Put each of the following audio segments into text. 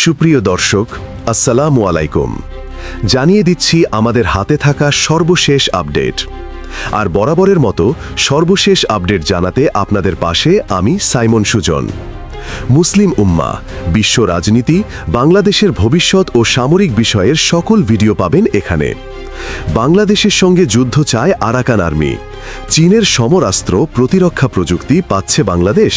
সুপ্রিয় দর্শক, আসসালামু আলাইকুম। জানিয়ে দিচ্ছি আমাদের হাতে থাকা সর্বশেষ আপডেট। আর বরাবরের মতো সর্বশেষ আপডেট জানাতে আপনাদের পাশে আমি সাইমন সুজন। মুসলিম উম্মাহ, বিশ্ব রাজনীতি, বাংলাদেশের ভবিষ্যৎ ও সামরিক বিষয়ের সকল ভিডিও পাবেন এখানে। বাংলাদেশের সঙ্গে যুদ্ধ চায় আরাকান আর্মি। চীনের সমরাস্ত্র প্রতিরক্ষা প্রযুক্তি পাচ্ছে বাংলাদেশ।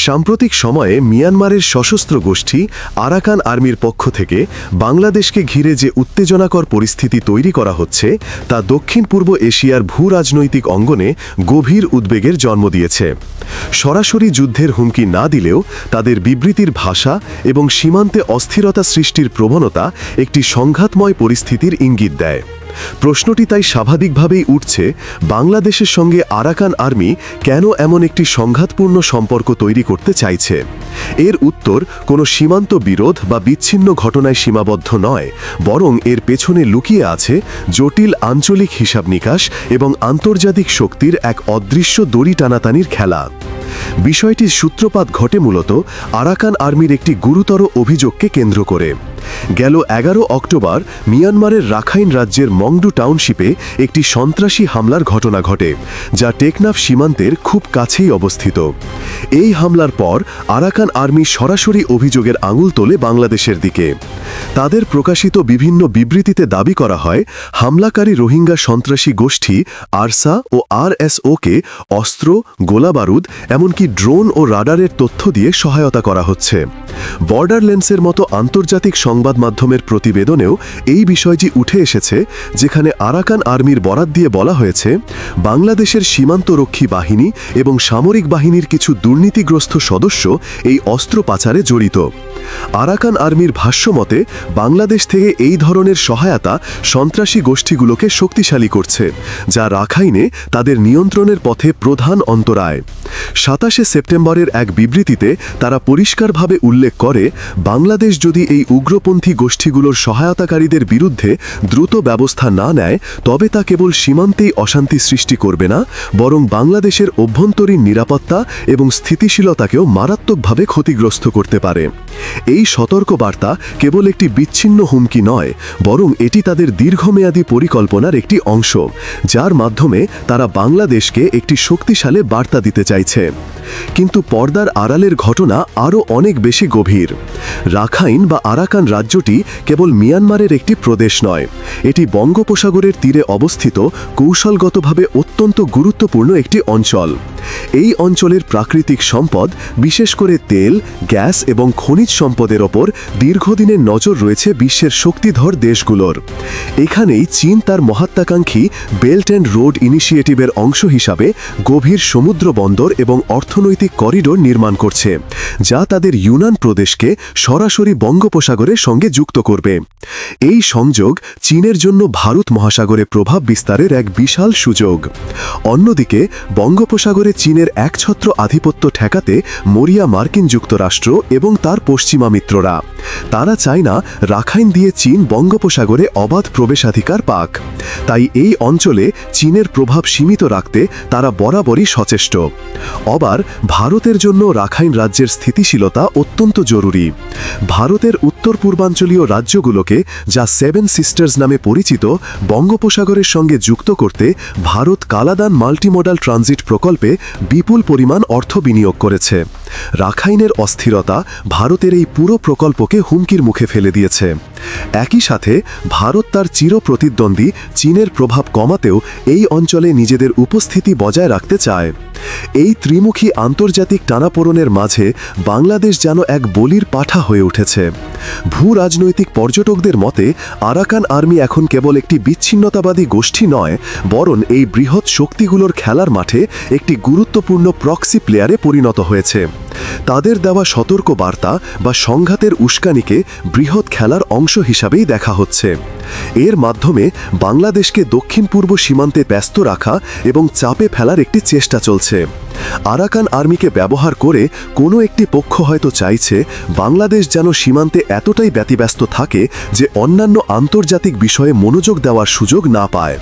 সাম্প্রতিক সময়ে মিয়ানমারের সশস্ত্র গোষ্ঠী আরাকান আর্মির পক্ষ থেকে বাংলাদেশকে ঘিরে যে উত্তেজনাকর পরিস্থিতি তৈরি করা হচ্ছে তা দক্ষিণ পূর্ব এশিয়ার ভূ রাজনৈতিক অঙ্গনে গভীর উদ্বেগের জন্ম দিয়েছে। সরাসরি যুদ্ধের হুমকি না দিলেও তাদের বিবৃতির ভাষা এবং সীমান্তে অস্থিরতা সৃষ্টির প্রবণতা একটি সংঘাতময় পরিস্থিতির ইঙ্গিত দেয়। প্রশ্নটি তাই স্বাভাবিকভাবেই উঠছে, বাংলাদেশের সঙ্গে আরাকান আর্মি কেন এমন একটি সংঘাতপূর্ণ সম্পর্ক তৈরি করতে চাইছে? এর উত্তর কোনো সীমান্ত বিরোধ বা বিচ্ছিন্ন ঘটনায় সীমাবদ্ধ নয়, বরং এর পেছনে লুকিয়ে আছে জটিল আঞ্চলিক হিসাব নিকাশ এবং আন্তর্জাতিক শক্তির এক অদৃশ্য দড়ি টানাটানির খেলা। বিষয়টির সূত্রপাত ঘটে মূলত আরাকান আর্মির একটি গুরুতর অভিযোগকে কেন্দ্র করে। গেল 11 অক্টোবর মিয়ানমারের রাখাইন রাজ্যের মংডু টাউনশিপে একটি সন্ত্রাসী হামলার ঘটনা ঘটে, যা টেকনাফ সীমান্তের খুব কাছেই অবস্থিত। এই হামলার পর আরাকান আর্মি সরাসরি অভিযোগের আঙুল তোলে বাংলাদেশের দিকে। তাদের প্রকাশিত বিভিন্ন বিবৃতিতে দাবি করা হয়, হামলাকারী রোহিঙ্গা সন্ত্রাসী গোষ্ঠী আরসা ও আরএসওকে অস্ত্র, গোলাবারুদ, এমনকি ড্রোন ও রাডারের তথ্য দিয়ে সহায়তা করা হচ্ছে। বর্ডারল্যান্ডসের মতো আন্তর্জাতিক সংবাদ মাধ্যমের প্রতিবেদনেও এই বিষয়টি উঠে এসেছে, যেখানে আরাকান আর্মির বরাত দিয়ে বলা হয়েছে, বাংলাদেশের সীমান্তরক্ষী বাহিনী এবং সামরিক বাহিনীর কিছু দুর্নীতিগ্রস্ত সদস্য এই অস্ত্র পাচারে জড়িত। আরাকান আর্মির ভাষ্যমতে বাংলাদেশ থেকে এই ধরনের সহায়তা সন্ত্রাসী গোষ্ঠীগুলোকে শক্তিশালী করছে, যা রাখাইনে তাদের নিয়ন্ত্রণের পথে প্রধান অন্তরায়। 27 সেপ্টেম্বরের এক বিবৃতিতে তারা পরিষ্কারভাবে উল্লেখ করে, বাংলাদেশ যদি এই উগ্রপন্থী গোষ্ঠীগুলোর সহায়তাকারীদের বিরুদ্ধে দ্রুত ব্যবস্থা না নেয়, তবে তা কেবল সীমান্তেই অশান্তি সৃষ্টি করবে না, বরং বাংলাদেশের অভ্যন্তরীণ নিরাপত্তা এবং স্থিতিশীলতাকেও মারাত্মকভাবে ক্ষতিগ্রস্ত করতে পারে। এই সতর্কবার্তা কেবল একটি বিচ্ছিন্ন হুমকি নয়, বরং এটি তাদের দীর্ঘমেয়াদী পরিকল্পনার একটি অংশ, যার মাধ্যমে তারা বাংলাদেশকে একটি শক্তিশালী বার্তা দিতে চাইছে। কিন্তু পর্দার আড়ালের ঘটনা আরও অনেক বেশি গভীর। রাখাইন বা আরাকান রাজ্যটি কেবল মিয়ানমারের একটি প্রদেশ নয়, এটি বঙ্গোপসাগরের তীরে অবস্থিত কৌশলগতভাবে অত্যন্ত গুরুত্বপূর্ণ একটি অঞ্চল। এই অঞ্চলের প্রাকৃতিক সম্পদ, বিশেষ করে তেল, গ্যাস এবং খনিজ সম্পদের ওপর দীর্ঘদিনের নজর রয়েছে বিশ্বের শক্তিধর দেশগুলোর। এখানেই চীন তার মহত্ত্বাকাঙ্ক্ষী বেল্ট অ্যান্ড রোড ইনিশিয়েটিভের অংশ হিসাবে গভীর সমুদ্র বন্দর এবং অর্থনৈতিক করিডোর নির্মাণ করছে, যা তাদের ইউনান প্রদেশকে সরাসরি বঙ্গোপসাগরের সঙ্গে যুক্ত করবে। এই সংযোগ চীনের জন্য ভারত মহাসাগরে প্রভাব বিস্তারের এক বিশাল সুযোগ। অন্যদিকে বঙ্গোপসাগরে চীনের একছত্র আধিপত্য ঠেকাতে মরিয়া মার্কিন যুক্তরাষ্ট্র এবং তার পশ্চিমা মিত্ররা। তারা চায় না রাখাইন দিয়ে চীন বঙ্গোপসাগরে অবাধ প্রবেশাধিকার পাক। তাই এই অঞ্চলে চীনের প্রভাব সীমিত রাখতে তারা বরাবরই সচেষ্ট। আবার ভারতের জন্য রাখাইন রাজ্যের স্থিতিশীলতা অত্যন্ত জরুরি। ভারতের উত্তর পূর্বাঞ্চলীয় রাজ্যগুলোকে, যা 7 সিস্টার্স নামে পরিচিত, বঙ্গোপসাগরের সঙ্গে যুক্ত করতে ভারত কালাদান মাল্টিমোডাল ট্রানজিট প্রকল্পে বিপুল পরিমাণ অর্থ বিনিয়োগ করেছে। রাখাইনের অস্থিরতা ভারতের এই পুরো প্রকল্পকে হুমকির মুখে ফেলে দিয়েছে। একই সাথে ভারত তার চির প্রতিদ্বন্দ্বী চীনের প্রভাব কমাতেও এই অঞ্চলে নিজেদের উপস্থিতি বজায় রাখতে চায়। এই ত্রিমুখী আন্তর্জাতিক টানাপোড়েনের মাঝে বাংলাদেশ যেন এক বলির পাঠা হয়ে উঠেছে। ভূ রাজনৈতিক পর্যটকদের মতে আরাকান আর্মি এখন কেবল একটি বিচ্ছিন্নতাবাদী গোষ্ঠী নয়, বরং এই বৃহৎ শক্তিগুলোর খেলার মাঠে একটি গুরুত্বপূর্ণ প্রক্সি প্লেয়ারে পরিণত হয়েছে। তাদের দেওয়া সতর্ক বার্তা বা সংঘাতের উস্কানিকে বৃহৎ খেলার অংশ হিসাবেই দেখা হচ্ছে। এর মাধ্যমে বাংলাদেশকে দক্ষিণ পূর্ব সীমান্তে ব্যস্ত রাখা এবং চাপে ফেলার একটি চেষ্টা চলছে। আরাকান আর্মিকে ব্যবহার করে কোনো একটি পক্ষ হয়তো চাইছে বাংলাদেশ যেন সীমান্তে এতটাই ব্যতিব্যস্ত থাকে যে অন্যান্য আন্তর্জাতিক বিষয়ে মনোযোগ দেওয়ার সুযোগ না পায়।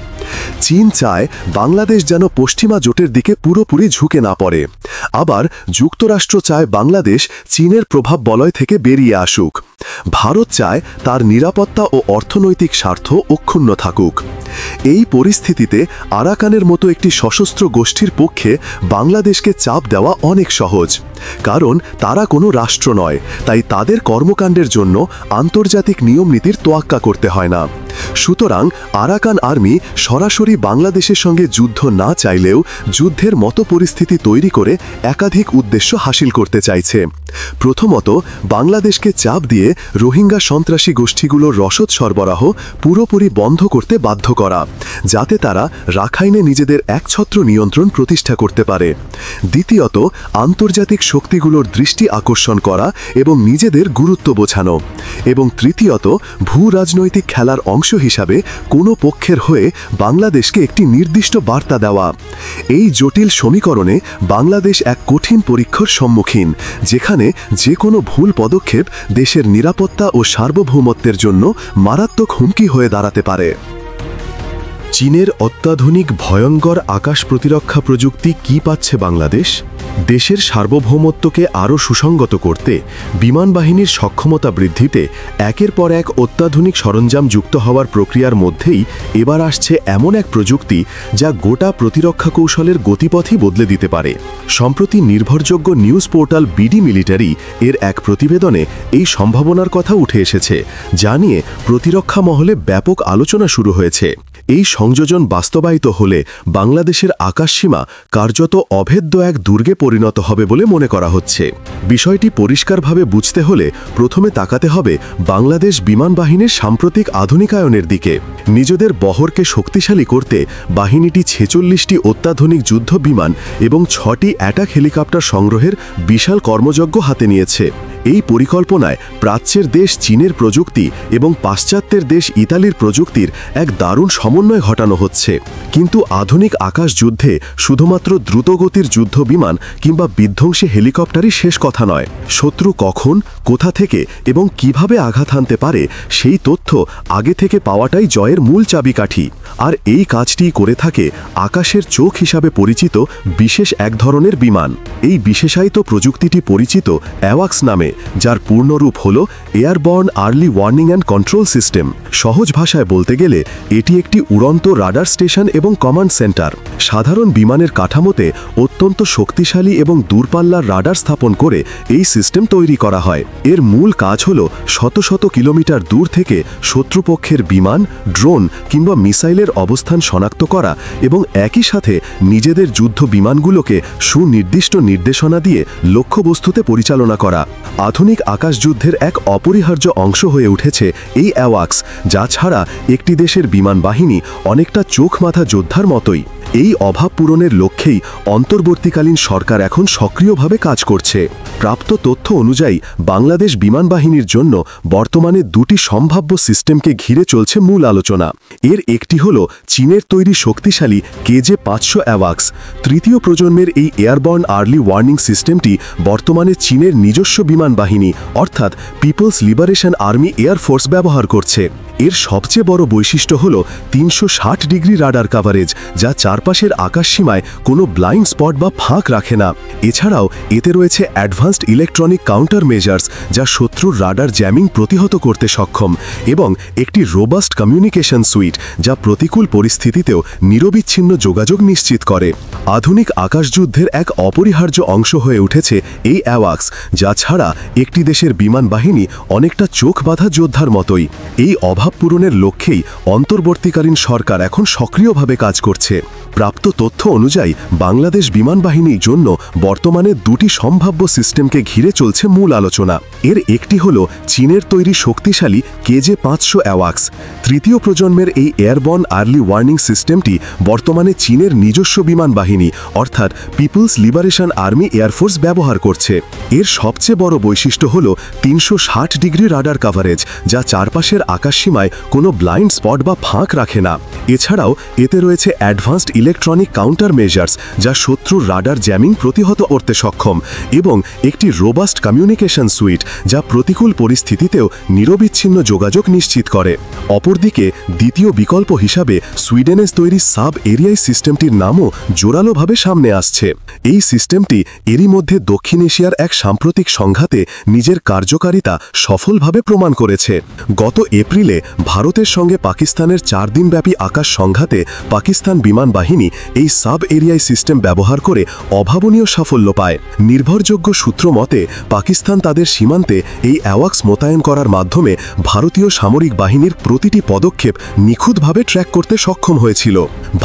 চীন চায় বাংলাদেশ যেন পশ্চিমা জোটের দিকে পুরোপুরি ঝুঁকে না পড়ে। আবার যুক্তরাষ্ট্র চায় বাংলাদেশ চীনের প্রভাব বলয় থেকে বেরিয়ে আসুক। ভারত চায় তার নিরাপত্তা ও অর্থনৈতিক স্বার্থ অক্ষুণ্ণ থাকুক। এই পরিস্থিতিতে আরাকানের মতো একটি সশস্ত্র গোষ্ঠীর পক্ষে বাংলাদেশকে চাপ দেওয়া অনেক সহজ, কারণ তারা কোনো রাষ্ট্র নয়, তাই তাদের কর্মকাণ্ডের জন্য আন্তর্জাতিক নিয়মনীতির তোয়াক্কা করতে হয় না। সুতরাং আরাকান আর্মি সরাসরি বাংলাদেশের সঙ্গে যুদ্ধ না চাইলেও যুদ্ধের মতো পরিস্থিতি তৈরি করে একাধিক উদ্দেশ্য হাসিল করতে চাইছে। প্রথমত, বাংলাদেশকে চাপ দিয়ে রোহিঙ্গা সন্ত্রাসী গোষ্ঠীগুলোর রসদ সরবরাহ পুরোপুরি বন্ধ করতে বাধ্য করা, যাতে তারা রাখাইনে নিজেদের একছত্র নিয়ন্ত্রণ প্রতিষ্ঠা করতে পারে। দ্বিতীয়ত, আন্তর্জাতিক শক্তিগুলোর দৃষ্টি আকর্ষণ করা এবং নিজেদের গুরুত্ব বোঝানো। এবং তৃতীয়ত, ভূ রাজনৈতিক খেলার অংশ হিসাবে কোনো পক্ষের হয়ে বাংলাদেশকে একটি নির্দিষ্ট বার্তা দেওয়া। এই জটিল সমীকরণে বাংলাদেশ এক কঠিন পরীক্ষার সম্মুখীন, যেখানে যে কোনো ভুল পদক্ষেপ দেশের নিরাপত্তা ও সার্বভৌমত্বের জন্য মারাত্মক হুমকি হয়ে দাঁড়াতে পারে। চীনের অত্যাধুনিক ভয়ঙ্কর আকাশ প্রতিরক্ষা প্রযুক্তি কি পাচ্ছে বাংলাদেশ? দেশের সার্বভৌমত্বকে আরও সুসংগত করতে বিমান বাহিনীর সক্ষমতা বৃদ্ধিতে একের পর এক অত্যাধুনিক সরঞ্জাম যুক্ত হওয়ার প্রক্রিয়ার মধ্যেই এবার আসছে এমন এক প্রযুক্তি যা গোটা প্রতিরক্ষা কৌশলের গতিপথই বদলে দিতে পারে। সম্প্রতি নির্ভরযোগ্য নিউজ পোর্টাল বিডি মিলিটারি এর এক প্রতিবেদনে এই সম্ভাবনার কথা উঠে এসেছে, যা নিয়ে প্রতিরক্ষা মহলে ব্যাপক আলোচনা শুরু হয়েছে। এই সংযোজন বাস্তবায়িত হলে বাংলাদেশের আকাশসীমা কার্যত অভেদ্য এক দুর্গে পরিণত হবে বলে মনে করা হচ্ছে। বিষয়টি পরিষ্কারভাবে বুঝতে হলে প্রথমে তাকাতে হবে বাংলাদেশ বিমান বাহিনীর সাম্প্রতিক আধুনিকায়নের দিকে। নিজেদের বহরকে শক্তিশালী করতে বাহিনীটি 46টি অত্যাধুনিক যুদ্ধ বিমান এবং 6টি অ্যাটাক হেলিকপ্টার সংগ্রহের বিশাল কর্মযজ্ঞ হাতে নিয়েছে। এই পরিকল্পনায় প্রাচ্যের দেশ চীনের প্রযুক্তি এবং পাশ্চাত্যের দেশ ইতালির প্রযুক্তির এক দারুণ সমন্বয় ঘটানো হচ্ছে। কিন্তু আধুনিক আকাশ যুদ্ধে শুধুমাত্র দ্রুতগতির যুদ্ধ বিমান কিংবা বিধ্বংসী হেলিকপ্টারই শেষ কথা নয়। শত্রু কখন, কোথা থেকে এবং কিভাবে আঘাত হানতে পারে সেই তথ্য আগে থেকে পাওয়াটাই জয়ের মূল চাবিকাঠি। আর এই কাজটি করে থাকে আকাশের চোখ হিসাবে পরিচিত বিশেষ এক ধরনের বিমান। এই বিশেষায়িত প্রযুক্তিটি পরিচিত অ্যাওয়াক্স নামে, যার পূর্ণরূপ হল airborne early warning and control system. সহজ ভাষায় বলতে গেলে এটি একটি উড়ন্ত রাডার স্টেশন এবং কমান্ড সেন্টার। সাধারণ বিমানের কাঠামোতে অত্যন্ত শক্তিশালী এবং দূরপাল্লার রাডার স্থাপন করে এই সিস্টেম তৈরি করা হয়। এর মূল কাজ হল শত শত কিলোমিটার দূর থেকে শত্রুপক্ষের বিমান, ড্রোন কিংবা মিসাইলের অবস্থান শনাক্ত করা এবং একই সাথে নিজেদের যুদ্ধ বিমানগুলোকে সুনির্দিষ্ট নির্দেশনা দিয়ে লক্ষ্যবস্তুতে পরিচালনা করা। আধুনিক আকাশযুদ্ধের এক অপরিহার্য অংশ হয়ে উঠেছে এই অ্যাওয়াক্স, যা ছাড়া একটি দেশের বিমান বাহিনী অনেকটা চোখ মাথা যোদ্ধার মতোই। এই অভাব পূরণের লক্ষ্যেই অন্তর্বর্তীকালীন সরকার এখন সক্রিয়ভাবে কাজ করছে। প্রাপ্ত তথ্য অনুযায়ী বাংলাদেশ বিমান বাহিনীর জন্য বর্তমানে দুটি সম্ভাব্য সিস্টেমকে ঘিরে চলছে মূল আলোচনা। এর একটি হল চীনের তৈরি শক্তিশালী KJ-500 অ্যাওয়াক্স। তৃতীয় প্রজন্মের এই এয়ারবর্ন আর্লি ওয়ার্নিং সিস্টেমটি বর্তমানে চীনের নিজস্ব বিমান বাহিনী অর্থাৎ পিপলস লিবারেশন আর্মি এয়ারফোর্স ব্যবহার করছে। এর সবচেয়ে বড় বৈশিষ্ট্য হল 360 ডিগ্রি রাডার কাভারেজ, যা চারপাশের আকাশসীমায় কোনো ব্লাইন্ড স্পট বা ফাঁক রাখে না। এছাড়াও এতে রয়েছে অ্যাডভান্সড ইলেকট্রনিক কাউন্টার মেজার্স, যা শত্রুর রাডার জ্যামিং প্রতিহত করতে সক্ষম, এবং একটি রোবাস্ট কমিউনিকেশন সুইট, যা প্রতিকূল পরিস্থিতিতেও নিরবিচ্ছিন্ন যোগাযোগ নিশ্চিত করে। আধুনিক আকাশযুদ্ধের এক অপরিহার্য অংশ হয়ে উঠেছে এই অ্যাওয়াক্স, যা ছাড়া একটি দেশের বিমান বাহিনী অনেকটা চোখ বাঁধা যোদ্ধার মতোই। এই অভাব পূরণের লক্ষ্যেই অন্তর্বর্তীকালীন সরকার এখন সক্রিয়ভাবে কাজ করছে। প্রাপ্ত তথ্য অনুযায়ী বাংলাদেশ বিমান বাহিনীর জন্য বর্তমানে দুটি সম্ভাব্য সিস্টেমকে ঘিরে চলছে মূল আলোচনা। এর একটি হল চীনের তৈরি শক্তিশালী KJ-500 অ্যাওয়াক্স। তৃতীয় প্রজন্মের এই এয়ারবর্ন আর্লি ওয়ার্নিং সিস্টেমটি বর্তমানে চীনের নিজস্ব বিমান বাহিনী অর্থাৎ পিপলস লিবারেশন আর্মি এয়ারফোর্স ব্যবহার করছে। এর সবচেয়ে বড় বৈশিষ্ট্য হল 360 ডিগ্রি রাডার কভারেজ, যা চারপাশের আকাশসীমায় কোনো ব্লাইন্ড স্পট বা ফাঁক রাখে না। এছাড়াও এতে রয়েছে অ্যাডভান্সড ইলেকট্রনিক কাউন্টার মেজার্স, যা শত্রুর রাডার জ্যামিং প্রতিহত করতে সক্ষম, এবং একটি রোবাস্ট কমিউনিকেশন সুইট, যা প্রতিকূল পরিস্থিতিতেও নিরবিচ্ছিন্ন যোগাযোগ নিশ্চিত করে। অপরদিকে দ্বিতীয় বিকল্প হিসাবে সুইডেনের তৈরি সাব এরিয়াই সিস্টেমটির নামও জোরালোভাবে সামনে আসছে। এই সিস্টেমটি এরই মধ্যে দক্ষিণ এশিয়ার এক সাম্প্রতিক সংঘাতে নিজের কার্যকারিতা সফলভাবে প্রমাণ করেছে। গত এপ্রিলে ভারতের সঙ্গে পাকিস্তানের 4 দিনব্যাপী আকাশ সংঘাতে পাকিস্তান বিমান বাহিনী এই সাব এরিয়াই সিস্টেম ব্যবহার করে অভাবনীয় সাফল্য পায়। নির্ভরযোগ্য সূত্র মতে পাকিস্তান তাদের সীমান্তে এই অ্যাওয়াক্স মোতায়েন করার মাধ্যমে ভারতীয় সামরিক বাহিনীর প্রতিটি পদক্ষেপ নিখুঁতভাবে ট্র্যাক করতে সক্ষম হয়েছিল।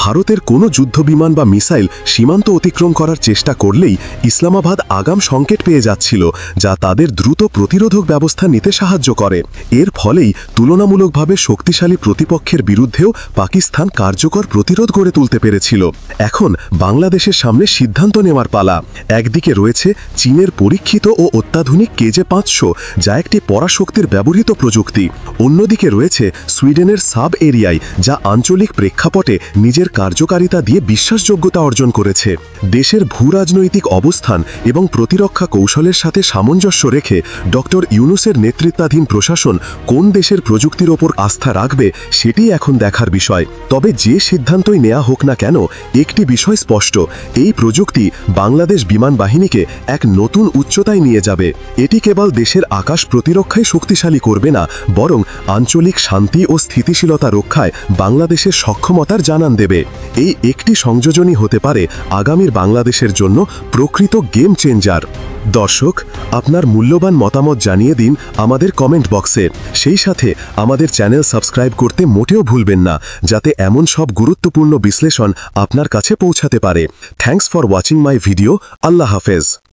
ভারতের কোনো যুদ্ধবিমান বা মিসাইল সীমান্ত অতিক্রম করার চেষ্টা করলেই ইসলামাবাদ আগাম সংকেত পেয়ে যাচ্ছিল, যা তাদের দ্রুত প্রতিরোধক ব্যবস্থা নিতে সাহায্য করে। এর ফলেই তুলনামূলকভাবে শক্তিশালী প্রতিপক্ষের বিরুদ্ধেও পাকিস্তান কার্যকর প্রতিরোধ গড়ে তুলতে পেরেছিল। এখন বাংলাদেশের সামনে সিদ্ধান্ত নেওয়ার পালা। একদিকে রয়েছে চীনের পরীক্ষিত ও অত্যাধুনিক KJ-500, যা একটি পরাশক্তির ব্যবহৃত প্রযুক্তি। অন্যদিকে রয়েছে সুইডেনের সাব এরিয়াই, যা আঞ্চলিক প্রেক্ষাপটে নিজের কার্যকারিতা দিয়ে বিশ্বাসযোগ্যতা অর্জন করেছে। দেশের ভূরাজনৈতিক অবস্থান এবং প্রতিরক্ষা কৌশলের সাথে সামঞ্জস্য রেখে ডক্টর ইউনূসের নেতৃত্বাধীন প্রশাসন কোন দেশের প্রযুক্তির ওপর আস্থা রাখবে সেটি এখন দেখার বিষয়। তবে যে সিদ্ধান্তই নেওয়া হোক না কেন, একটি বিষয় স্পষ্ট: এই প্রযুক্তি বাংলাদেশ বিমান বাহিনীকে এক নতুন উচ্চতায় নিয়ে যাবে। এটি কেবল দেশের আকাশ প্রতিরক্ষায় শক্তিশালী করবে না, বরং আঞ্চলিক শান্তি ও স্থিতিশীলতা রক্ষায় বাংলাদেশের সক্ষমতার জানান দেবে। এই একটি সংযোজনই হতে পারে আগামীর বাংলাদেশের জন্য প্রকৃত গেম চেঞ্জার। দর্শক, আপনার মূল্যবান মতামত জানিয়ে দিন আমাদের কমেন্ট বক্সে। সেই সাথে আমাদের চ্যানেল সাবস্ক্রাইব করতে মোটেও ভুলবেন না, যাতে এমন সব গুরুত্বপূর্ণ বিশ্লেষণ আপনার কাছে পৌঁছাতে পারে। Thanks for watching my video. আল্লাহ হাফেজ।